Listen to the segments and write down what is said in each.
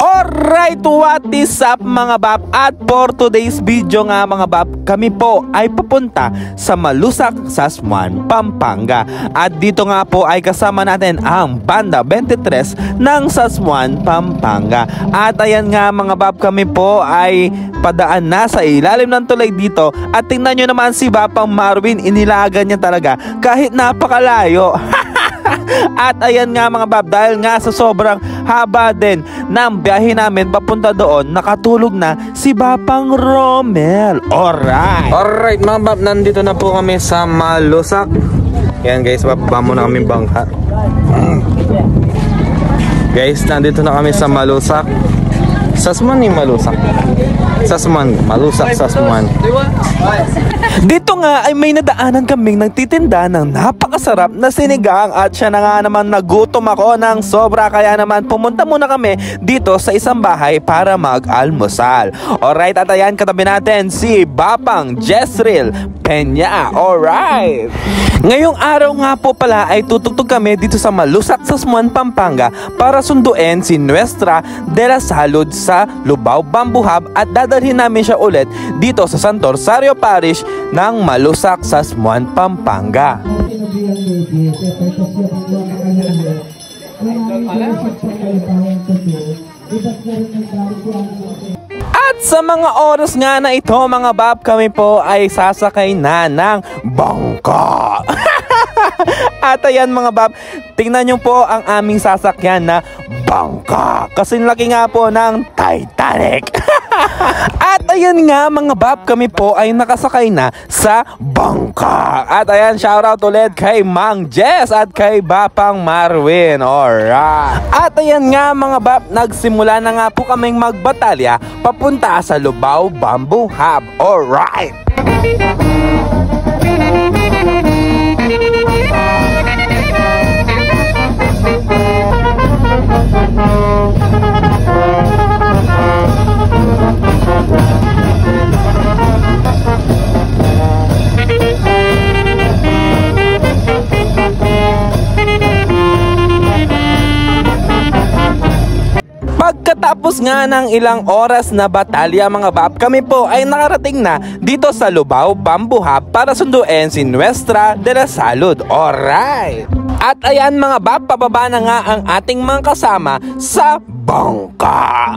Alright, what is up mga bab? At for today's video nga mga bab, kami po ay papunta sa Malusac, Sasmuan, Pampanga. At dito nga po ay kasama natin ang Banda 23 ng Sasmuan, Pampanga. At ayan nga mga bab, kami po ay padaan na sa ilalim ng tulay dito. At tingnan nyo naman si Bapang Marvin, inilagan niya talaga kahit napakalayo. At ayan nga mga bab, dahil nga sa sobrang haba din ng biyahe namin papunta doon, nakatulog na si Bapang Romel. Alright mga bab, nandito na po kami sa Malusac. Yan guys, bababa muna kami bangka. Guys, nandito na kami sa Malusac. Sasmuan ni Malusac. Sasmuan, Malusac, Sasmuan. Dito nga ay may nadaanan kaming nagtitinda ng napakasarap na sinigang at siya na nga naman nagutom ako ng sobra, kaya naman pumunta muna kami dito sa isang bahay para mag-almusal. Alright, at ayan katabi natin si Bapang Jezreel Peña. Alright. Ngayong araw nga po pala ay tutugtog kami dito sa Malusac, Sasmuan, Pampanga para sunduin si Nuestra de la Salud sa Lubao Bamboo Hub at dadalhin namin siya ulit dito sa Santo Rosario Parish ng Malusac, Sasmuan, Pampanga. At sa mga oras nga na ito mga bab, kami po ay sasakay na ng bangka. At ayan mga bab, tingnan nyo po ang aming sasakyan na bangka. Kasing laki nga po ng Titanic. At ayan nga mga bab, kami po ay nakasakay na sa bangka. At ayan, shoutout ulit kay Mang Jess at kay Bapang Marvin. Alright. At ayan nga mga bab, nagsimula na nga po kaming magbatalya papunta sa Lubao Bamboo Hub. Alright. Pagkatapos nga ng ilang oras na batalya mga bab, kami po ay nakarating na dito sa Lubao Bamboo Hub para sunduin si Nuestra de la Salud. Alright. At ayan mga bab, pababa na nga ang ating mga kasama sa bangka.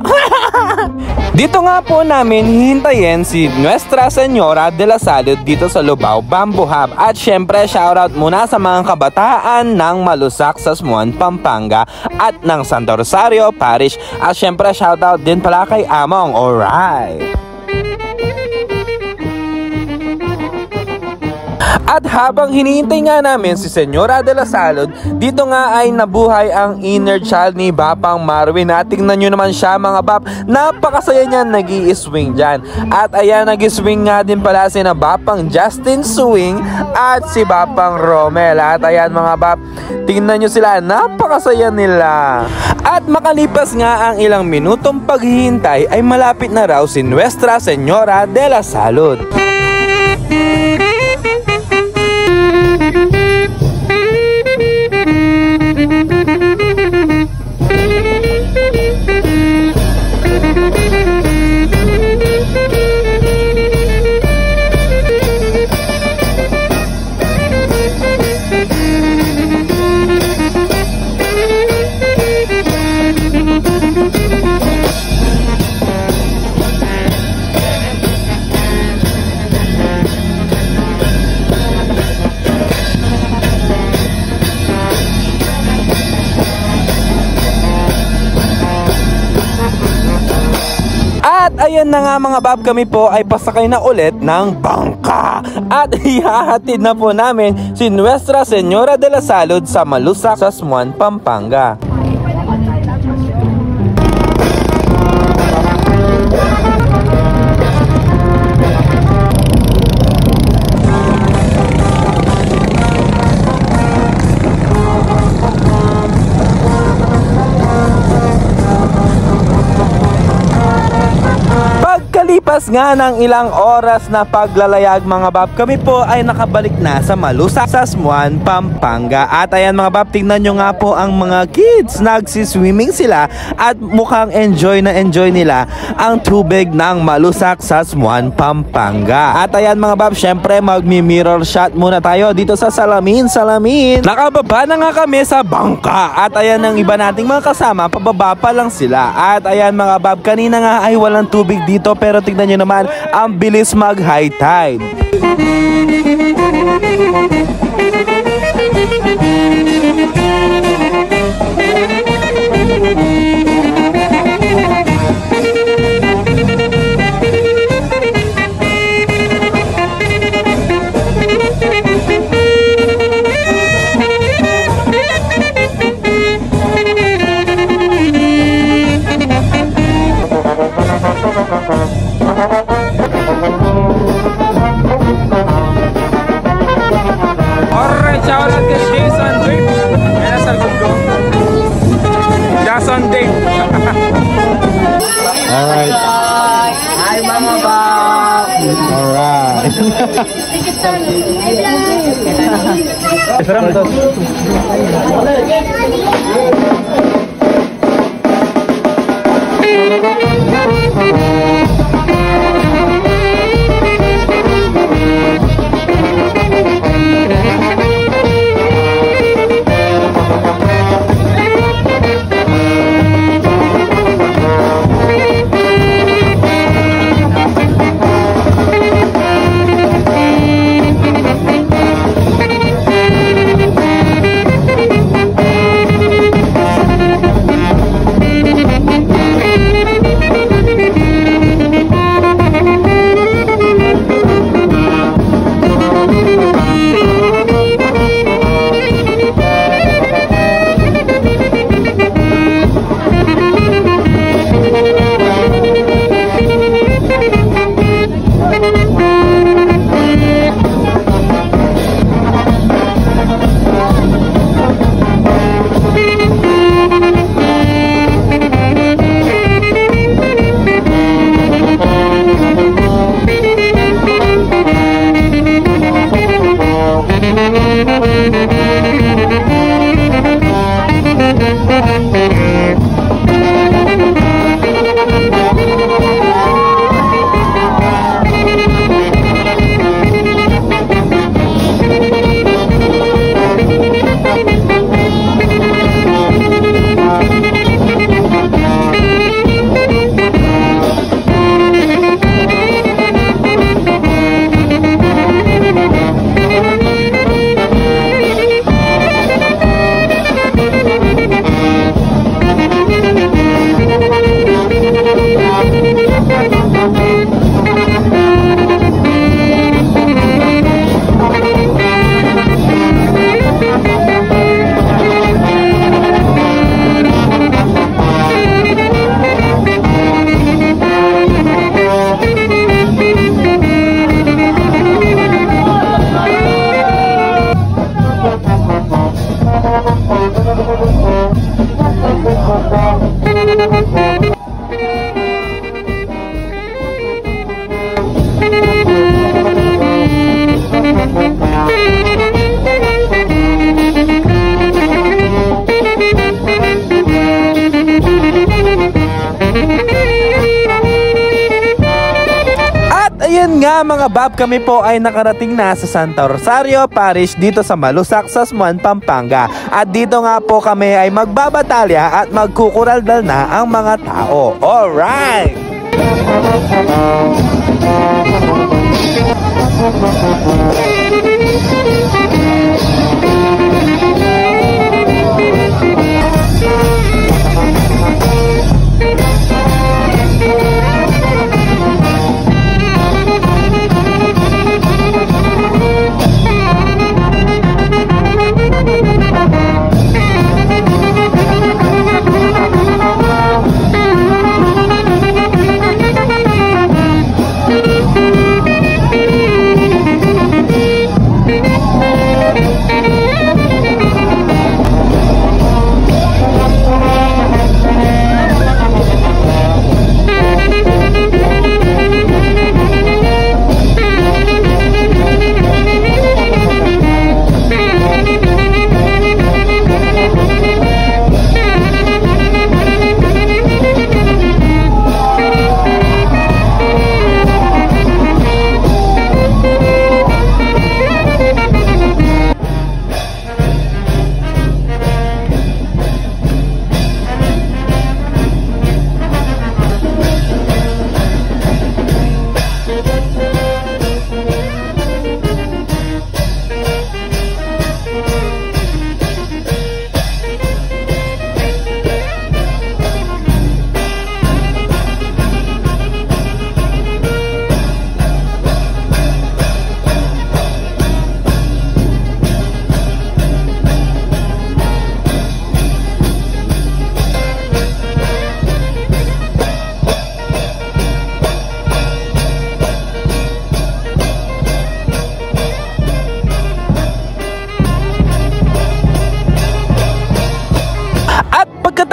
Dito nga po namin hihintayin si Nuestra Señora de la Salud dito sa Lubao Bamboo Hub. At syempre shoutout muna sa mga kabataan ng Malusac, Sasmuan, Pampanga at ng Santo Rosario Parish. At syempre shoutout din pala kay Among. Alright. At habang hinihintay nga namin si Señora de la Salud, dito nga ay nabuhay ang inner child ni Bapang Marvin. At tingnan nyo naman siya mga bab, napakasaya niya nag-i-swing dyan. At ayan, nag-i-swing nga din pala si na Bapang Justin Swing at si Bapang Romel. At ayan mga bab, tingnan nyo sila, napakasaya nila. At makalipas nga ang ilang minutong paghihintay ay malapit na raw si Nuestra Señora de la Salud. At ayan na nga mga bab, kami po ay pasakay na ulit ng bangka. At ihahatid na po namin si Nuestra Señora de la Salud sa Malusac, Sasmuan, Pampanga. Makalipas nga ng ilang oras na paglalayag mga bab, kami po ay nakabalik na sa Malusak, Sasmuan, Pampanga. At ayan mga bab, tingnan nyo nga po ang mga kids. Nagsiswimming sila at mukhang enjoy na enjoy nila ang tubig ng Malusak, Sasmuan, Pampanga. At ayan mga bab, syempre magmi-mirror shot muna tayo dito sa salamin. Nakababa na nga kami sa bangka. At ayan ang iba nating mga kasama, pababa pa lang sila. At ayan mga bab, kanina nga ay walang tubig dito, pero tignan nyo naman ang bilis mag high tide. Alright, shout out kay Jason Dave. Yan ang sagot ko. Jason Dave. Alright. Hi mga bab. Alright. Sarap ito. Ayan nga mga bab, kami po ay nakarating na sa Santa Rosario Parish dito sa Malusak, Sasmuan, Pampanga. At dito nga po kami ay magbabatalya at magkukuraldal na ang mga tao. Alright!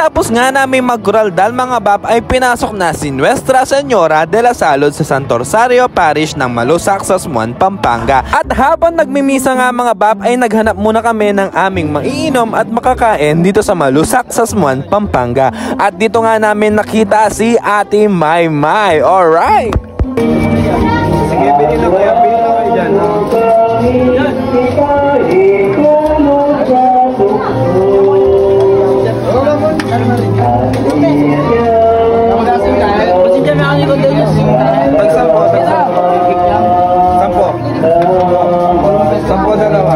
Pagkatapos nga namin mag-Coraldal mga bab ay pinasok na si Nuestra Señora de la Salud sa Santo Rosario Parish ng Malusac, Sasmuan, Pampanga. At habang nagmimisa nga mga bab ay naghanap muna kami ng aming maiinom at makakain dito sa Malusac, Sasmuan, Pampanga. At dito nga namin nakita si Ate Maymay. Alright! Sige, pili na kayo dyan. Sampo dalawa.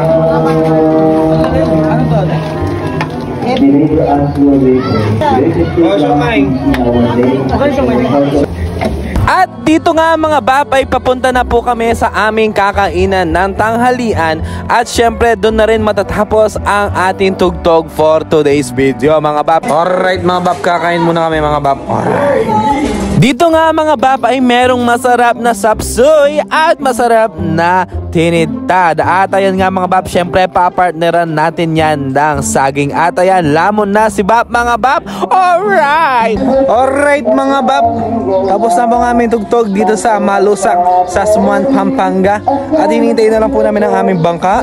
At dito nga mga bab ay papunta na po kami sa aming kakainan ng tanghalian. At syempre doon na rin matatapos ang ating tugtog for today's video mga bab. Alright mga bab, kakain muna kami mga bab. Alright. Dito nga mga bab ay merong masarap na sapsoy at masarap na tinidtad. At ayan nga mga bab, syempre papartneran natin yan ng saging. At ayan, lamon na si bab mga bab. Alright! Alright mga bab, tapos na po ang aming tugtog dito sa Malusac, Sasmuan, Pampanga. At hinihintay na lang po namin ang aming bangka.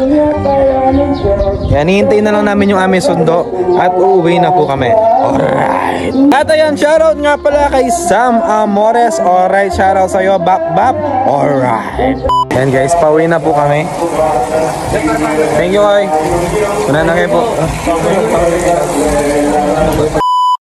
Yan, hinihintay na lang namin yung aming sundo at uuwi na po kami. Alright. At ayan, shoutout nga pala kay Sam Amores. Alright, shoutout sa'yo, Bap. Alright. Yan guys, pauwi na po kami. Thank you, Koy. Una na kayo po.